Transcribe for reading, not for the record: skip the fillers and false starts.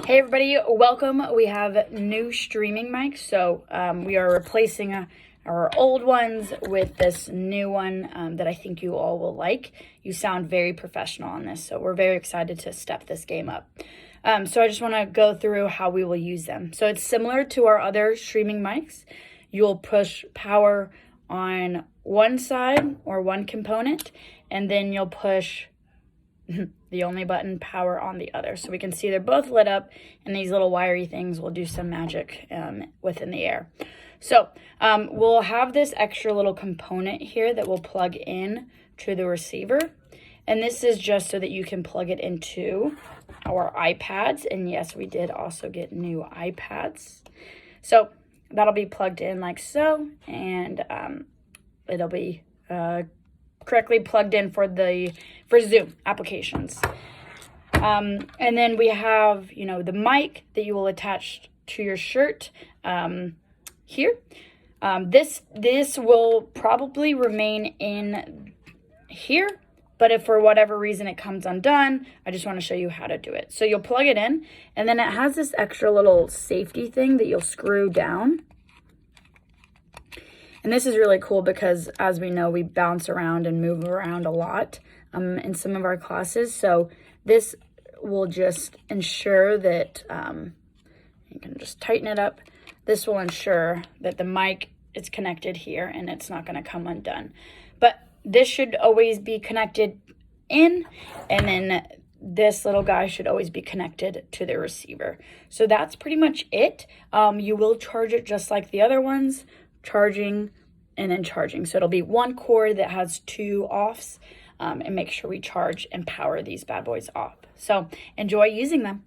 Hey everybody, welcome. We have new streaming mics, so we are replacing our old ones with this new one that I think you all will like. You sound very professional on this, so we're very excited to step this game up. So I just want to go through how we will use them. So it's similar to our other streaming mics. You'll push power on one side or one component, and then you'll push the only button, power, on the other. So we can see they're both lit up, and these little wiry things will do some magic within the air. So we'll have this extra little component here that we'll plug in to the receiver. And this is just so that you can plug it into our iPads. And yes, we did also get new iPads. So that'll be plugged in like so, and it'll be correctly plugged in for Zoom applications. And then we have, the mic that you will attach to your shirt here. This will probably remain in here, but if for whatever reason it comes undone, I just want to show you how to do it. So you'll plug it in, and then it has this extra little safety thing that you'll screw down. And this is really cool because, as we know, we bounce around and move around a lot in some of our classes. So this will just ensure that, you can just tighten it up. This will ensure that the mic is connected here and it's not going to come undone. But this should always be connected in, and then this little guy should always be connected to the receiver. So that's pretty much it. You will charge it just like the other ones. Charging and then charging. So it'll be one cord that has two offs, and make sure we charge and power these bad boys off. So enjoy using them.